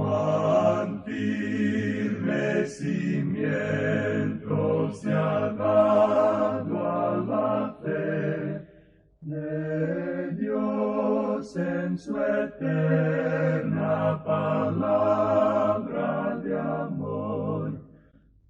cuán firme cimiento se ha dado a la fe de Dios en su eterna palabra de amor.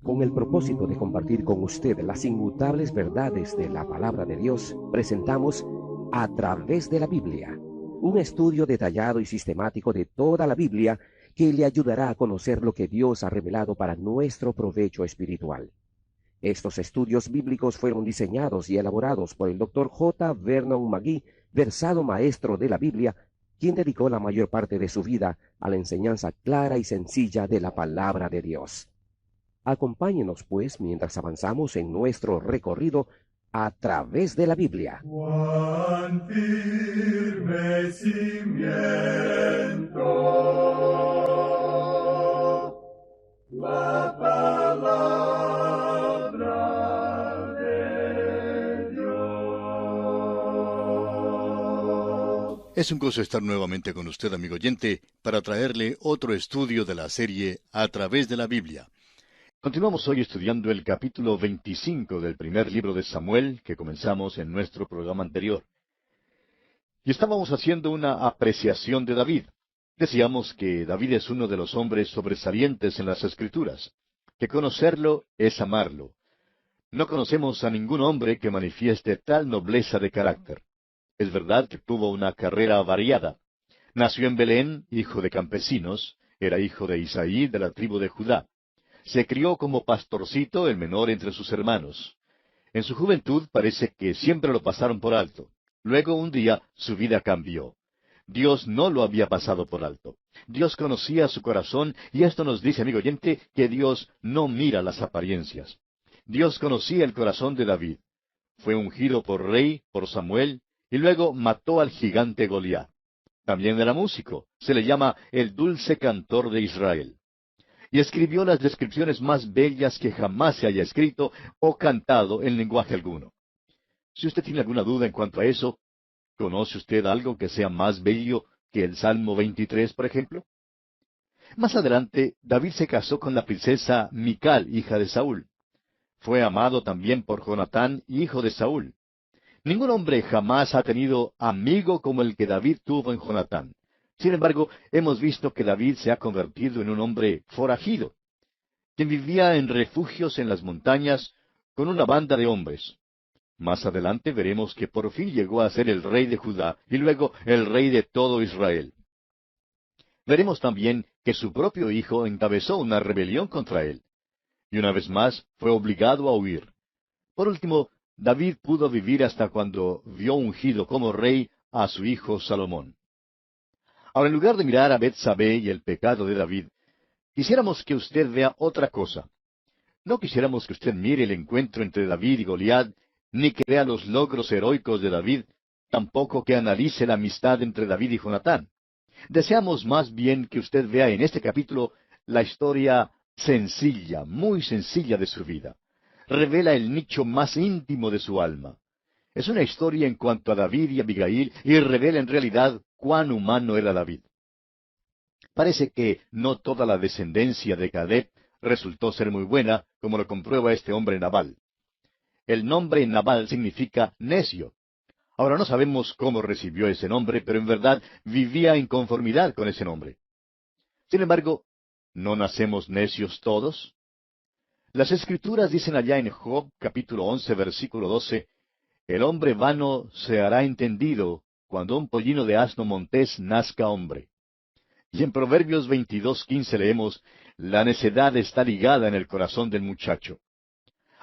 Con el propósito de compartir con usted las inmutables verdades de la palabra de Dios, presentamos A través de la Biblia, un estudio detallado y sistemático de toda la Biblia que le ayudará a conocer lo que Dios ha revelado para nuestro provecho espiritual. Estos estudios bíblicos fueron diseñados y elaborados por el Dr. J. Vernon McGee, versado maestro de la Biblia, quien dedicó la mayor parte de su vida a la enseñanza clara y sencilla de la palabra de Dios. Acompáñenos, pues, mientras avanzamos en nuestro recorrido a través de la Biblia. Cuán firme cimiento la palabra de Dios. Es un gozo estar nuevamente con usted, amigo oyente, para traerle otro estudio de la serie A través de la Biblia. Continuamos hoy estudiando el capítulo 25 del primer libro de Samuel, que comenzamos en nuestro programa anterior. Y estábamos haciendo una apreciación de David. Decíamos que David es uno de los hombres sobresalientes en las Escrituras, que conocerlo es amarlo. No conocemos a ningún hombre que manifieste tal nobleza de carácter. Es verdad que tuvo una carrera variada. Nació en Belén, hijo de campesinos, era hijo de Isaí, de la tribu de Judá. Se crió como pastorcito, el menor entre sus hermanos. En su juventud parece que siempre lo pasaron por alto. Luego un día su vida cambió. Dios no lo había pasado por alto. Dios conocía su corazón y esto nos dice, amigo oyente, que Dios no mira las apariencias. Dios conocía el corazón de David. Fue ungido por rey, por Samuel, y luego mató al gigante Goliat. También era músico. Se le llama el dulce cantor de Israel. Y escribió las descripciones más bellas que jamás se haya escrito o cantado en lenguaje alguno. Si usted tiene alguna duda en cuanto a eso, ¿conoce usted algo que sea más bello que el Salmo 23, por ejemplo? Más adelante, David se casó con la princesa Mical, hija de Saúl. Fue amado también por Jonatán, hijo de Saúl. Ningún hombre jamás ha tenido amigo como el que David tuvo en Jonatán. Sin embargo, hemos visto que David se ha convertido en un hombre forajido, quien vivía en refugios en las montañas con una banda de hombres. Más adelante veremos que por fin llegó a ser el rey de Judá y luego el rey de todo Israel. Veremos también que su propio hijo encabezó una rebelión contra él, y una vez más fue obligado a huir. Por último, David pudo vivir hasta cuando vio ungido como rey a su hijo Salomón. Ahora, en lugar de mirar a Betsabé y el pecado de David, quisiéramos que usted vea otra cosa. No quisiéramos que usted mire el encuentro entre David y Goliat, ni que vea los logros heroicos de David, tampoco que analice la amistad entre David y Jonatán. Deseamos más bien que usted vea en este capítulo la historia sencilla, muy sencilla de su vida. Revela el nicho más íntimo de su alma. Es una historia en cuanto a David y Abigail y revela en realidad cuán humano era David. Parece que no toda la descendencia de Caleb resultó ser muy buena, como lo comprueba este hombre Nabal. El nombre Nabal significa necio. Ahora no sabemos cómo recibió ese nombre, pero en verdad vivía en conformidad con ese nombre. Sin embargo, ¿no nacemos necios todos? Las Escrituras dicen allá en Job capítulo 11, versículo 12, el hombre vano se hará entendido cuando un pollino de asno montés nazca hombre. Y en Proverbios 22:15 leemos, la necedad está ligada en el corazón del muchacho.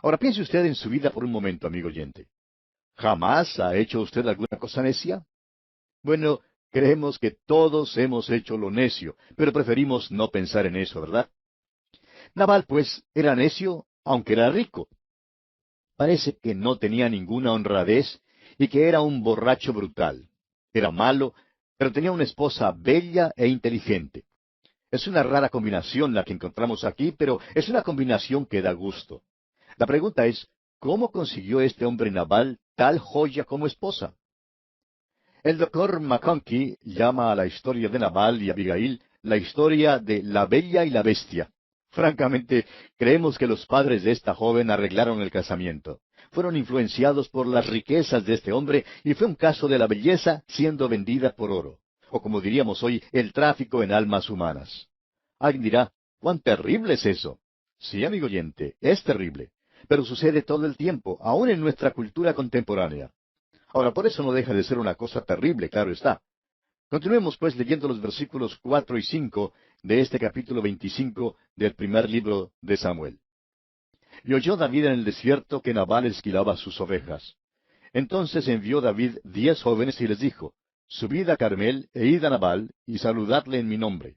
Ahora piense usted en su vida por un momento, amigo oyente. ¿Jamás ha hecho usted alguna cosa necia? Bueno, creemos que todos hemos hecho lo necio, pero preferimos no pensar en eso, ¿verdad? Nabal, pues, era necio, aunque era rico. Parece que no tenía ninguna honradez y que era un borracho brutal. Era malo, pero tenía una esposa bella e inteligente. Es una rara combinación la que encontramos aquí, pero es una combinación que da gusto. La pregunta es, ¿cómo consiguió este hombre Nabal tal joya como esposa? El doctor McConkie llama a la historia de Nabal y Abigail la historia de La Bella y la Bestia. Francamente, creemos que los padres de esta joven arreglaron el casamiento. Fueron influenciados por las riquezas de este hombre y fue un caso de la belleza siendo vendida por oro. O como diríamos hoy, el tráfico en almas humanas. Alguien dirá, ¿cuán terrible es eso? Sí, amigo oyente, es terrible. Pero sucede todo el tiempo, aún en nuestra cultura contemporánea. Ahora, por eso no deja de ser una cosa terrible, claro está. Continuemos pues leyendo los versículos 4 y 5 de este capítulo 25 del primer libro de Samuel. Y oyó David en el desierto que Nabal esquilaba sus ovejas. Entonces envió David 10 jóvenes y les dijo, Subid a Carmel e id a Nabal y saludadle en mi nombre.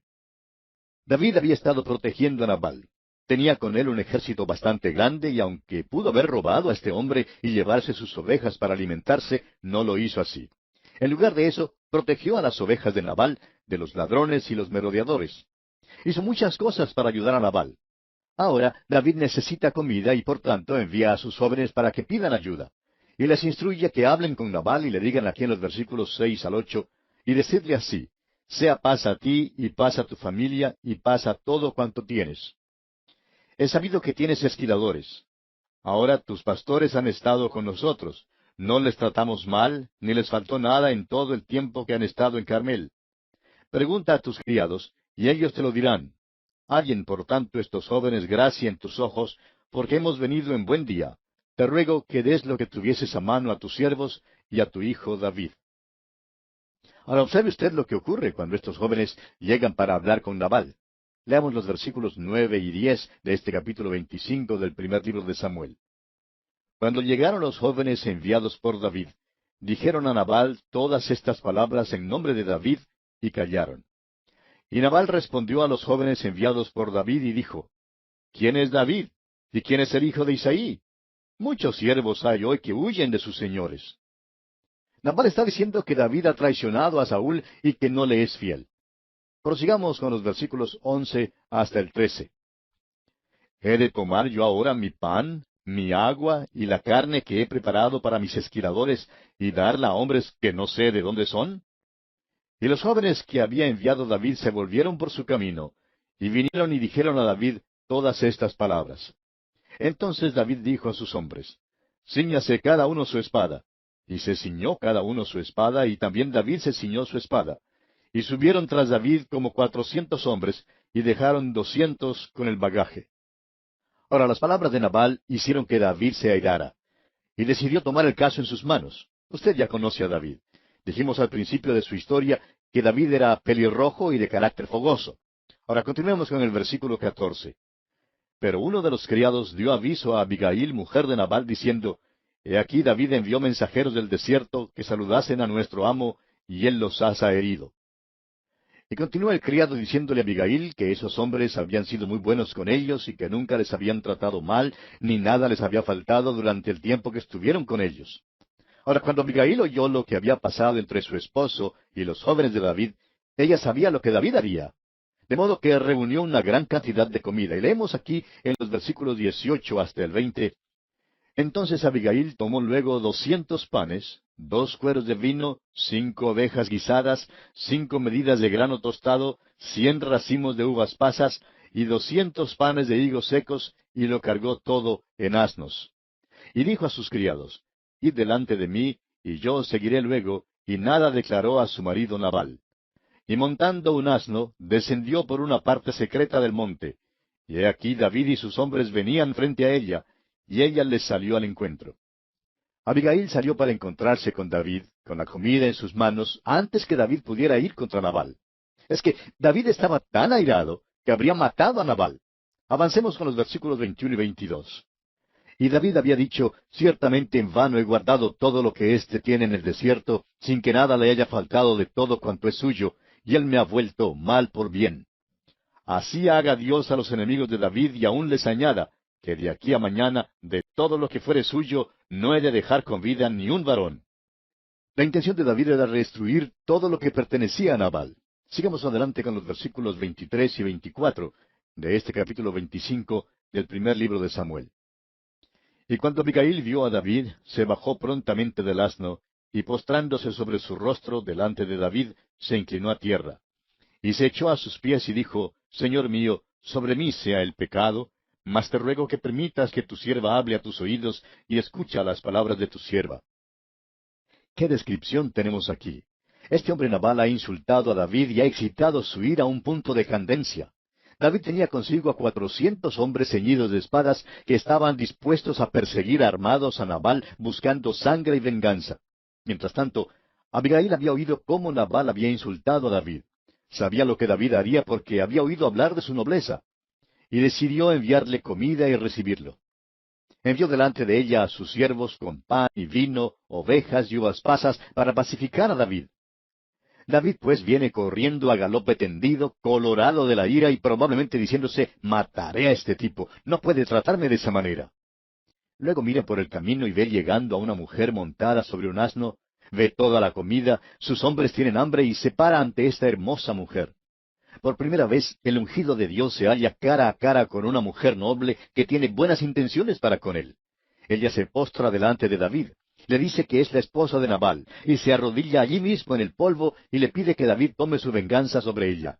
David había estado protegiendo a Nabal. Tenía con él un ejército bastante grande y aunque pudo haber robado a este hombre y llevarse sus ovejas para alimentarse, no lo hizo así. En lugar de eso, protegió a las ovejas de Nabal de los ladrones y los merodeadores. Hizo muchas cosas para ayudar a Nabal. Ahora David necesita comida y por tanto envía a sus jóvenes para que pidan ayuda. Y les instruye que hablen con Nabal y le digan aquí en los versículos 6 al 8, y decirle así, sea paz a ti y paz a tu familia y paz a todo cuanto tienes. He sabido que tienes esquiladores. Ahora tus pastores han estado con nosotros. No les tratamos mal, ni les faltó nada en todo el tiempo que han estado en Carmel. Pregunta a tus criados, y ellos te lo dirán. Hallen, por tanto, estos jóvenes gracia en tus ojos, porque hemos venido en buen día. Te ruego que des lo que tuvieses a mano a tus siervos y a tu hijo David. Ahora observe usted lo que ocurre cuando estos jóvenes llegan para hablar con Nabal. Leamos los versículos 9 y 10 de este capítulo 25 del primer libro de Samuel. Cuando llegaron los jóvenes enviados por David, dijeron a Nabal todas estas palabras en nombre de David, y callaron. Y Nabal respondió a los jóvenes enviados por David y dijo, ¿Quién es David? ¿Y quién es el hijo de Isaí? Muchos siervos hay hoy que huyen de sus señores. Nabal está diciendo que David ha traicionado a Saúl y que no le es fiel. Prosigamos con los versículos 11 hasta el 13. ¿He de tomar yo ahora mi pan, mi agua y la carne que he preparado para mis esquiladores y darla a hombres que no sé de dónde son? Y los jóvenes que había enviado David se volvieron por su camino, y vinieron y dijeron a David todas estas palabras. Entonces David dijo a sus hombres, Cíñase cada uno su espada. Y se ciñó cada uno su espada, y también David se ciñó su espada. Y subieron tras David como 400 hombres, y dejaron 200 con el bagaje. Ahora las palabras de Nabal hicieron que David se airara, y decidió tomar el caso en sus manos. Usted ya conoce a David. Dijimos al principio de su historia que David era pelirrojo y de carácter fogoso. Ahora continuemos con el versículo 14. Pero uno de los criados dio aviso a Abigail, mujer de Nabal, diciendo, He aquí David envió mensajeros del desierto que saludasen a nuestro amo, y él los ha herido. Y continúa el criado diciéndole a Abigail que esos hombres habían sido muy buenos con ellos y que nunca les habían tratado mal, ni nada les había faltado durante el tiempo que estuvieron con ellos. Ahora, cuando Abigail oyó lo que había pasado entre su esposo y los jóvenes de David, ella sabía lo que David haría. De modo que reunió una gran cantidad de comida. Y leemos aquí en los versículos 18 hasta el 20. Entonces Abigail tomó luego 200 panes, 2 cueros de vino, 5 ovejas guisadas, 5 medidas de grano tostado, 100 racimos de uvas pasas, y 200 panes de higos secos, y lo cargó todo en asnos. Y dijo a sus criados, Id delante de mí, y yo os seguiré luego, y nada declaró a su marido Nabal. Y montando un asno, descendió por una parte secreta del monte. Y he aquí David y sus hombres venían frente a ella, y ella les salió al encuentro. Abigail salió para encontrarse con David, con la comida en sus manos, antes que David pudiera ir contra Nabal. Es que David estaba tan airado que habría matado a Nabal. Avancemos con los versículos 21 y 22. Y David había dicho, Ciertamente en vano he guardado todo lo que éste tiene en el desierto, sin que nada le haya faltado de todo cuanto es suyo, y él me ha vuelto mal por bien. Así haga Dios a los enemigos de David y aún les añada, que de aquí a mañana, de todo lo que fuere suyo, no he de dejar con vida ni un varón. La intención de David era destruir todo lo que pertenecía a Nabal. Sigamos adelante con los versículos 23 y 24 de este capítulo 25 del primer libro de Samuel. Y cuando Abigail vio a David, se bajó prontamente del asno, y postrándose sobre su rostro delante de David, se inclinó a tierra. y se echó a sus pies y dijo, Señor mío, sobre mí sea el pecado, mas te ruego que permitas que tu sierva hable a tus oídos y escucha las palabras de tu sierva. ¿Qué descripción tenemos aquí? Este hombre Nabal ha insultado a David y ha excitado su ira a un punto de candencia. David tenía consigo a 400 hombres ceñidos de espadas que estaban dispuestos a perseguir armados a Nabal buscando sangre y venganza. Mientras tanto, Abigail había oído cómo Nabal había insultado a David. Sabía lo que David haría porque había oído hablar de su nobleza. Y decidió enviarle comida y recibirlo. Envió delante de ella a sus siervos con pan y vino, ovejas y uvas pasas para pacificar a David. David pues viene corriendo a galope tendido, colorado de la ira y probablemente diciéndose, mataré a este tipo, no puede tratarme de esa manera. Luego mira por el camino y ve llegando a una mujer montada sobre un asno, ve toda la comida, sus hombres tienen hambre y se para ante esta hermosa mujer. Por primera vez, el ungido de Dios se halla cara a cara con una mujer noble que tiene buenas intenciones para con él. Ella se postra delante de David, le dice que es la esposa de Nabal, y se arrodilla allí mismo en el polvo y le pide que David tome su venganza sobre ella.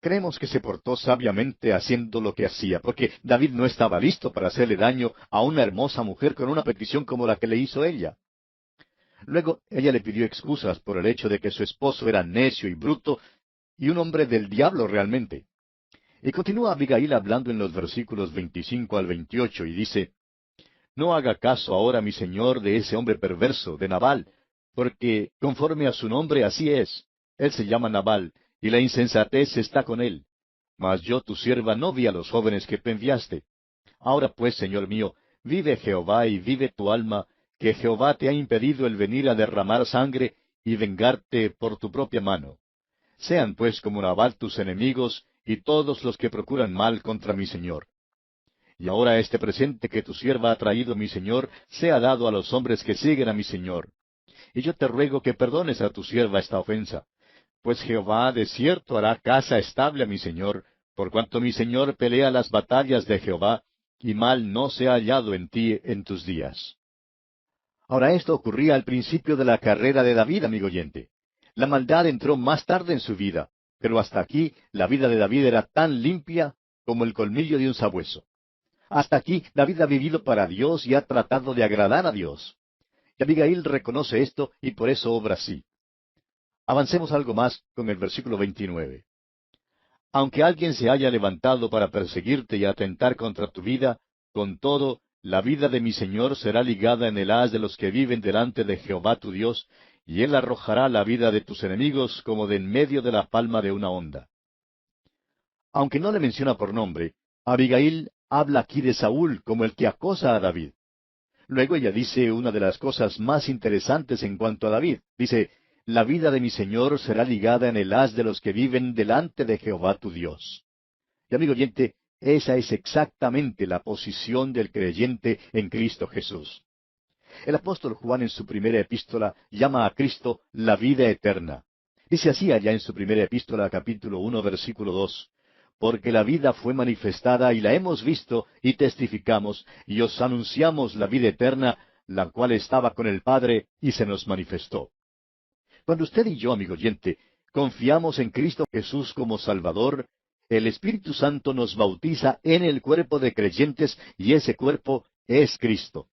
Creemos que se portó sabiamente haciendo lo que hacía, porque David no estaba listo para hacerle daño a una hermosa mujer con una petición como la que le hizo ella. Luego ella le pidió excusas por el hecho de que su esposo era necio y bruto, y un hombre del diablo realmente. Y continúa Abigail hablando en los versículos 25 al 28 y dice, No haga caso ahora, mi señor, de ese hombre perverso, de Nabal, porque conforme a su nombre así es. Él se llama Nabal, y la insensatez está con él. Mas yo, tu sierva, no vi a los jóvenes que tú enviaste. Ahora pues, señor mío, vive Jehová y vive tu alma, que Jehová te ha impedido el venir a derramar sangre y vengarte por tu propia mano. Sean pues como Nabal tus enemigos y todos los que procuran mal contra mi señor. Y ahora este presente que tu sierva ha traído mi señor sea dado a los hombres que siguen a mi señor. Y yo te ruego que perdones a tu sierva esta ofensa, pues Jehová de cierto hará casa estable a mi señor, por cuanto mi señor pelea las batallas de Jehová, y mal no se ha hallado en ti en tus días. Ahora esto ocurría al principio de la carrera de David, amigo oyente. La maldad entró más tarde en su vida, pero hasta aquí la vida de David era tan limpia como el colmillo de un sabueso. Hasta aquí David ha vivido para Dios y ha tratado de agradar a Dios. Y Abigail reconoce esto y por eso obra así. Avancemos algo más con el versículo 29. Aunque alguien se haya levantado para perseguirte y atentar contra tu vida, con todo, la vida de mi Señor será ligada en el haz de los que viven delante de Jehová tu Dios, y él arrojará la vida de tus enemigos como de en medio de la palma de una onda. Aunque no le menciona por nombre, Abigail habla aquí de Saúl como el que acosa a David. Luego ella dice una de las cosas más interesantes en cuanto a David. Dice, la vida de mi Señor será ligada en el haz de los que viven delante de Jehová tu Dios. Y amigo oyente, esa es exactamente la posición del creyente en Cristo Jesús. El apóstol Juan en su primera epístola llama a Cristo la vida eterna. Dice así allá en su primera epístola, capítulo 1, versículo 2, porque la vida fue manifestada y la hemos visto y testificamos, y os anunciamos la vida eterna, la cual estaba con el Padre y se nos manifestó. Cuando usted y yo, amigo oyente, confiamos en Cristo Jesús como Salvador, el Espíritu Santo nos bautiza en el cuerpo de creyentes y ese cuerpo es Cristo.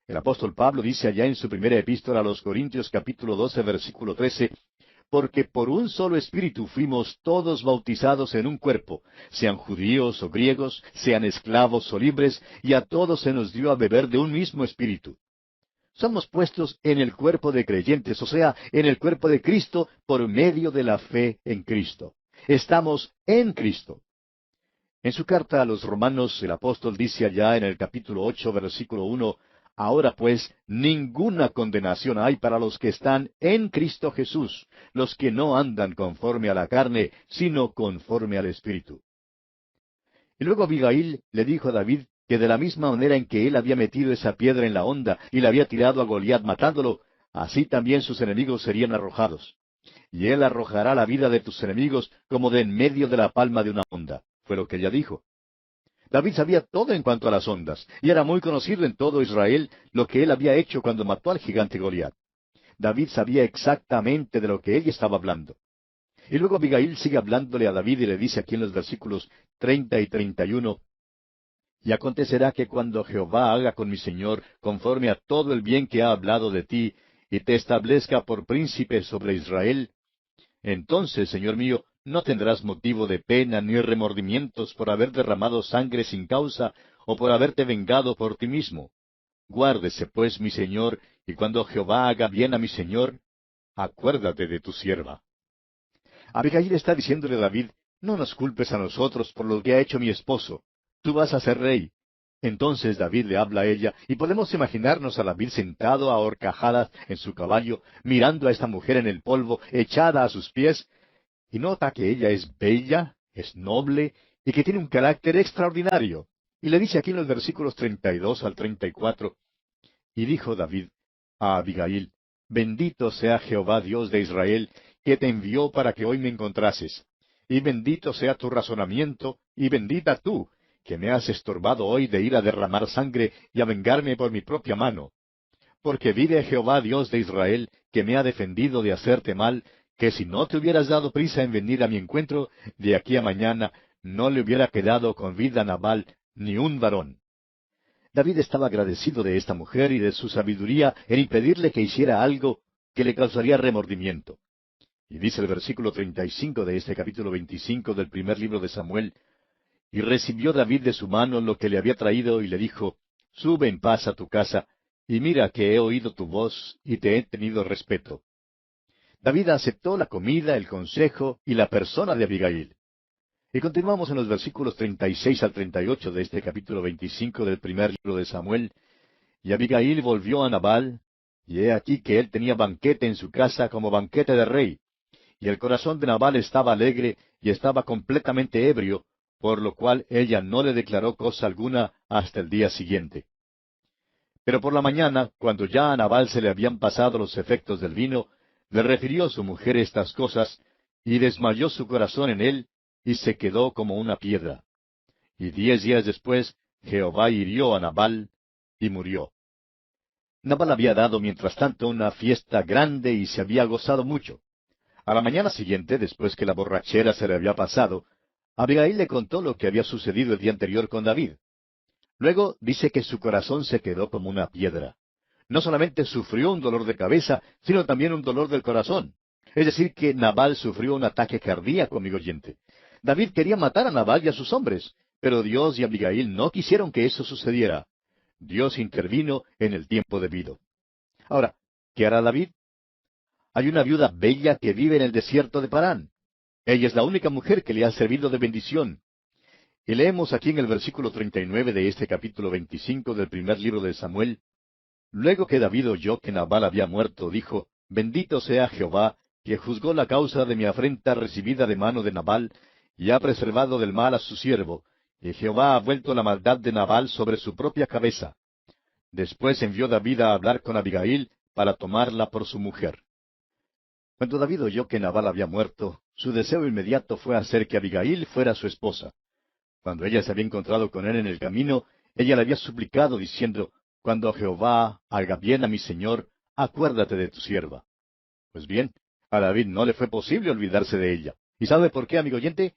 El apóstol Pablo dice allá en su primera epístola a los Corintios capítulo 12 versículo 13, porque por un solo espíritu fuimos todos bautizados en un cuerpo, sean judíos o griegos, sean esclavos o libres, y a todos se nos dio a beber de un mismo espíritu. Somos puestos en el cuerpo de creyentes, o sea, en el cuerpo de Cristo por medio de la fe en Cristo. Estamos en Cristo. En su carta a los Romanos, el apóstol dice allá en el capítulo 8, versículo 1, ahora pues, ninguna condenación hay para los que están en Cristo Jesús, los que no andan conforme a la carne, sino conforme al Espíritu. Y luego Abigail le dijo a David que de la misma manera en que él había metido esa piedra en la honda y la había tirado a Goliat matándolo, así también sus enemigos serían arrojados. Y él arrojará la vida de tus enemigos como de en medio de la palma de una honda. Fue lo que ella dijo. David sabía todo en cuanto a las ondas, y era muy conocido en todo Israel lo que él había hecho cuando mató al gigante Goliat. David sabía exactamente de lo que ella estaba hablando. Y luego Abigail sigue hablándole a David y le dice aquí en los versículos 30 y 31, y acontecerá que cuando Jehová haga con mi señor conforme a todo el bien que ha hablado de ti, y te establezca por príncipe sobre Israel, entonces, señor mío, no tendrás motivo de pena ni remordimientos por haber derramado sangre sin causa, o por haberte vengado por ti mismo. Guárdese, pues, mi señor, y cuando Jehová haga bien a mi señor, acuérdate de tu sierva. Abigail está diciéndole a David, no nos culpes a nosotros por lo que ha hecho mi esposo. Tú vas a ser rey. Entonces David le habla a ella, y podemos imaginarnos a David sentado a horcajadas en su caballo, mirando a esta mujer en el polvo, echada a sus pies, y nota que ella es bella, es noble, y que tiene un carácter extraordinario. Y le dice aquí en los versículos 32 al 34, y dijo David a Abigail, bendito sea Jehová Dios de Israel, que te envió para que hoy me encontrases. Y bendito sea tu razonamiento, y bendita tú, que me has estorbado hoy de ir a derramar sangre y a vengarme por mi propia mano. Porque vive Jehová Dios de Israel, que me ha defendido de hacerte mal, que si no te hubieras dado prisa en venir a mi encuentro, de aquí a mañana no le hubiera quedado con vida a Nabal ni un varón. David estaba agradecido de esta mujer y de su sabiduría en impedirle que hiciera algo que le causaría remordimiento. Y dice el versículo 35 de este capítulo 25 del primer libro de Samuel, y recibió David de su mano lo que le había traído, y le dijo, sube en paz a tu casa, y mira que he oído tu voz, y te he tenido respeto. David aceptó la comida, el consejo y la persona de Abigail. Y continuamos en los versículos 36 al 38 de este capítulo 25 del primer libro de Samuel. Y Abigail volvió a Nabal, y he aquí que él tenía banquete en su casa como banquete de rey. Y el corazón de Nabal estaba alegre y estaba completamente ebrio, por lo cual ella no le declaró cosa alguna hasta el día siguiente. Pero por la mañana, cuando ya a Nabal se le habían pasado los efectos del vino, le refirió su mujer estas cosas, y desmayó su corazón en él, y se quedó como una piedra. Y 10 días después, Jehová hirió a Nabal, y murió. Nabal había dado mientras tanto una fiesta grande y se había gozado mucho. A la mañana siguiente, después que la borrachera se le había pasado, Abigail le contó lo que había sucedido el día anterior con David. Luego dice que su corazón se quedó como una piedra. No solamente sufrió un dolor de cabeza, sino también un dolor del corazón. Es decir, que Nabal sufrió un ataque cardíaco, amigo oyente. David quería matar a Nabal y a sus hombres, pero Dios y Abigail no quisieron que eso sucediera. Dios intervino en el tiempo debido. Ahora, ¿qué hará David? Hay una viuda bella que vive en el desierto de Parán. Ella es la única mujer que le ha servido de bendición. Y leemos aquí en el versículo 39 de este capítulo 25 del primer libro de Samuel, luego que David oyó que Nabal había muerto, dijo, bendito sea Jehová, que juzgó la causa de mi afrenta recibida de mano de Nabal, y ha preservado del mal a su siervo, y Jehová ha vuelto la maldad de Nabal sobre su propia cabeza. Después envió David a hablar con Abigail para tomarla por su mujer. Cuando David oyó que Nabal había muerto, su deseo inmediato fue hacer que Abigail fuera su esposa. Cuando ella se había encontrado con él en el camino, ella le había suplicado diciendo, cuando Jehová haga bien a mi señor, acuérdate de tu sierva. Pues bien, a David no le fue posible olvidarse de ella. ¿Y sabe por qué, amigo oyente?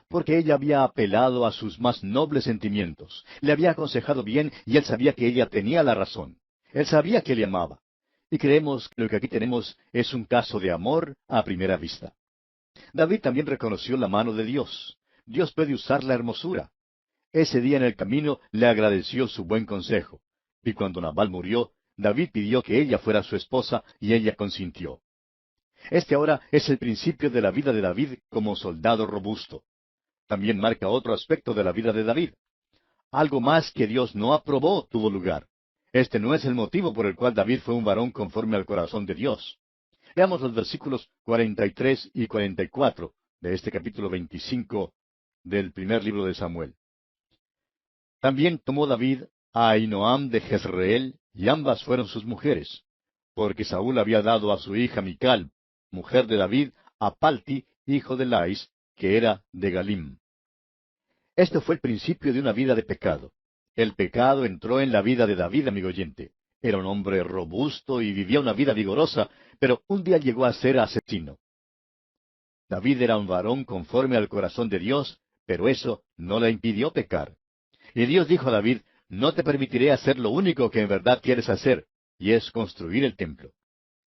Porque ella había apelado a sus más nobles sentimientos. Le había aconsejado bien y él sabía que ella tenía la razón. Él sabía que le amaba. Y creemos que lo que aquí tenemos es un caso de amor a primera vista. David también reconoció la mano de Dios. Dios puede usar la hermosura. Ese día en el camino le agradeció su buen consejo. Y cuando Nabal murió, David pidió que ella fuera su esposa y ella consintió. Este ahora es el principio de la vida de David como soldado robusto. También marca otro aspecto de la vida de David. Algo más que Dios no aprobó tuvo lugar. Este no es el motivo por el cual David fue un varón conforme al corazón de Dios. Veamos los versículos 43 y 44 de este capítulo 25 del primer libro de Samuel. También tomó David a Ahinoam de Jezreel, y ambas fueron sus mujeres, porque Saúl había dado a su hija Mical, mujer de David, a Palti, hijo de Lais, que era de Galim. Este fue el principio de una vida de pecado. El pecado entró en la vida de David, amigo oyente. Era un hombre robusto y vivía una vida vigorosa, pero un día llegó a ser asesino. David era un varón conforme al corazón de Dios, pero eso no le impidió pecar. Y Dios dijo a David, no te permitiré hacer lo único que en verdad quieres hacer, y es construir el templo.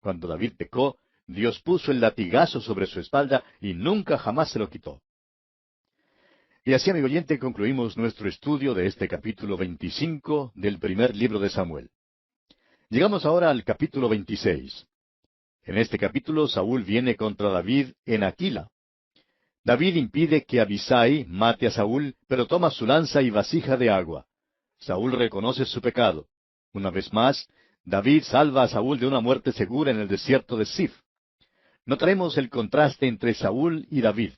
Cuando David pecó, Dios puso el latigazo sobre su espalda y nunca jamás se lo quitó. Y así, amigo oyente, concluimos nuestro estudio de este capítulo 25 del primer libro de Samuel. Llegamos ahora al capítulo 26. En este capítulo Saúl viene contra David en Aquila. David impide que Abisai mate a Saúl, pero toma su lanza y vasija de agua. Saúl reconoce su pecado. Una vez más, David salva a Saúl de una muerte segura en el desierto de Sif. Notaremos el contraste entre Saúl y David.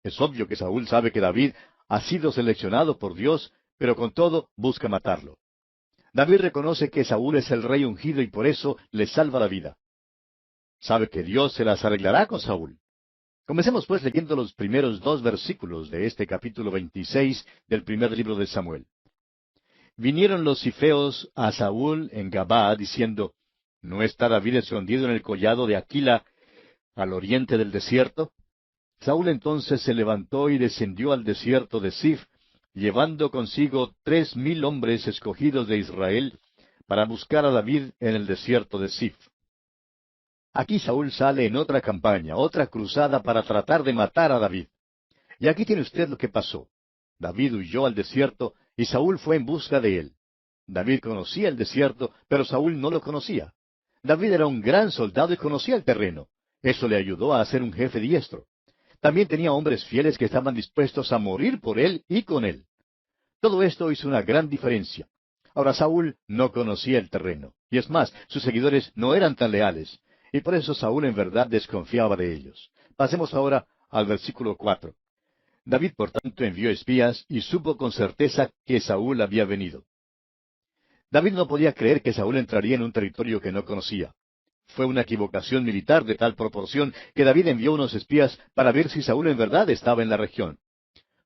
Es obvio que Saúl sabe que David ha sido seleccionado por Dios, pero con todo busca matarlo. David reconoce que Saúl es el rey ungido y por eso le salva la vida. Sabe que Dios se las arreglará con Saúl. Comencemos pues leyendo los primeros 2 versículos de este capítulo 26 del primer libro de Samuel. Vinieron los cifeos a Saúl en Gabaa, diciendo, ¿no está David escondido en el collado de Aquila, al oriente del desierto? Saúl entonces se levantó y descendió al desierto de Sif, llevando consigo 3,000 hombres escogidos de Israel, para buscar a David en el desierto de Sif. Aquí Saúl sale en otra campaña, otra cruzada para tratar de matar a David. Y aquí tiene usted lo que pasó. David huyó al desierto y Saúl fue en busca de él. David conocía el desierto, pero Saúl no lo conocía. David era un gran soldado y conocía el terreno. Eso le ayudó a ser un jefe diestro. También tenía hombres fieles que estaban dispuestos a morir por él y con él. Todo esto hizo una gran diferencia. Ahora Saúl no conocía el terreno. Y es más, sus seguidores no eran tan leales. Y por eso Saúl en verdad desconfiaba de ellos. Pasemos ahora al versículo 4. David, por tanto, envió espías y supo con certeza que Saúl había venido. David no podía creer que Saúl entraría en un territorio que no conocía. Fue una equivocación militar de tal proporción que David envió unos espías para ver si Saúl en verdad estaba en la región.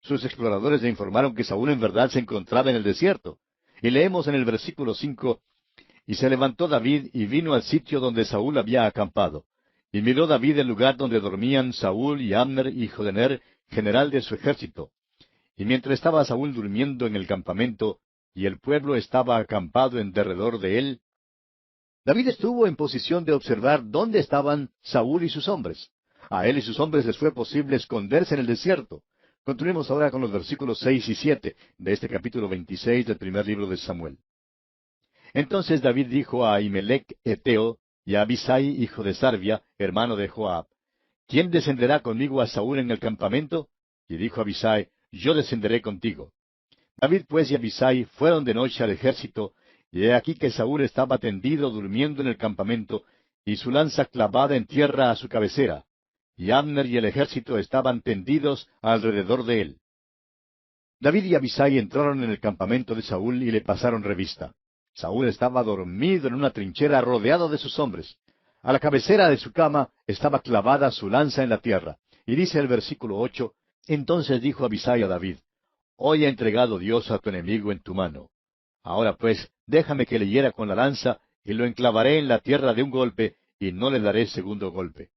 Sus exploradores le informaron que Saúl en verdad se encontraba en el desierto. Y leemos en el versículo 5, y se levantó David y vino al sitio donde Saúl había acampado. Y miró David el lugar donde dormían Saúl y Abner, hijo de Ner, general de su ejército. Y mientras estaba Saúl durmiendo en el campamento, y el pueblo estaba acampado en derredor de él, David estuvo en posición de observar dónde estaban Saúl y sus hombres. A él y sus hombres les fue posible esconderse en el desierto. Continuemos ahora con los versículos 6 y 7 de este capítulo 26 del primer libro de Samuel. Entonces David dijo a Ahimelech Eteo y a Abisai, hijo de Sarvia, hermano de Joab, ¿quién descenderá conmigo a Saúl en el campamento? Y dijo Abisai, yo descenderé contigo. David pues y Abisai fueron de noche al ejército, y he aquí que Saúl estaba tendido durmiendo en el campamento, y su lanza clavada en tierra a su cabecera, y Abner y el ejército estaban tendidos alrededor de él. David y Abisai entraron en el campamento de Saúl y le pasaron revista. Saúl estaba dormido en una trinchera rodeado de sus hombres. A la cabecera de su cama estaba clavada su lanza en la tierra. Y dice el versículo 8, entonces dijo Abisai a David, hoy ha entregado Dios a tu enemigo en tu mano. Ahora pues, déjame que le hiera con la lanza, y lo enclavaré en la tierra de un golpe, y no le daré segundo golpe.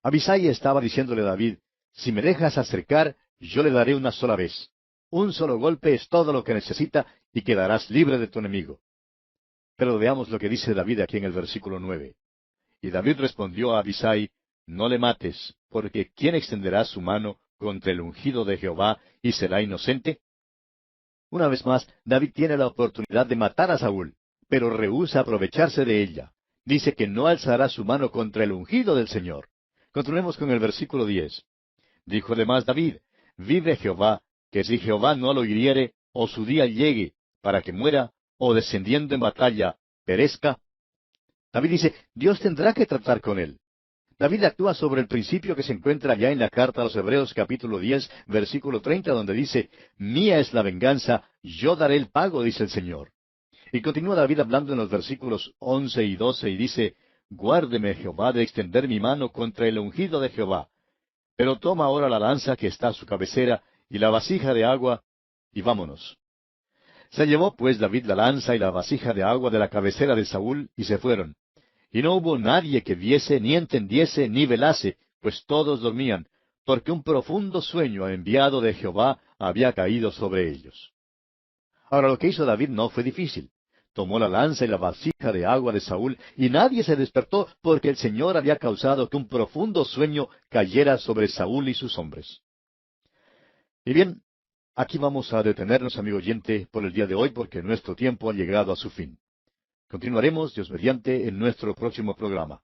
Abisai estaba diciéndole a David, si me dejas acercar, yo le daré una sola vez. Un solo golpe es todo lo que necesita, y quedarás libre de tu enemigo. Pero veamos lo que dice David aquí en el versículo 9. Y David respondió a Abisai, no le mates, porque ¿quién extenderá su mano contra el ungido de Jehová y será inocente? Una vez más, David tiene la oportunidad de matar a Saúl, pero rehúsa aprovecharse de ella. Dice que no alzará su mano contra el ungido del Señor. Continuemos con el versículo 10. Dijo además David, vive Jehová, que si Jehová no lo hiriere, o su día llegue, para que muera, o descendiendo en batalla, perezca. David dice, Dios tendrá que tratar con él. David actúa sobre el principio que se encuentra ya en la carta a los Hebreos capítulo 10, versículo 30, donde dice, mía es la venganza, yo daré el pago, dice el Señor. Y continúa David hablando en los versículos 11 y 12 y dice, guárdeme Jehová de extender mi mano contra el ungido de Jehová. Pero toma ahora la lanza que está a su cabecera y la vasija de agua, y vámonos. Se llevó pues David la lanza y la vasija de agua de la cabecera de Saúl, y se fueron. Y no hubo nadie que viese, ni entendiese, ni velase, pues todos dormían, porque un profundo sueño enviado de Jehová había caído sobre ellos. Ahora lo que hizo David no fue difícil. Tomó la lanza y la vasija de agua de Saúl, y nadie se despertó porque el Señor había causado que un profundo sueño cayera sobre Saúl y sus hombres. Y bien, aquí vamos a detenernos, amigo oyente, por el día de hoy, porque nuestro tiempo ha llegado a su fin. Continuaremos, Dios mediante, en nuestro próximo programa.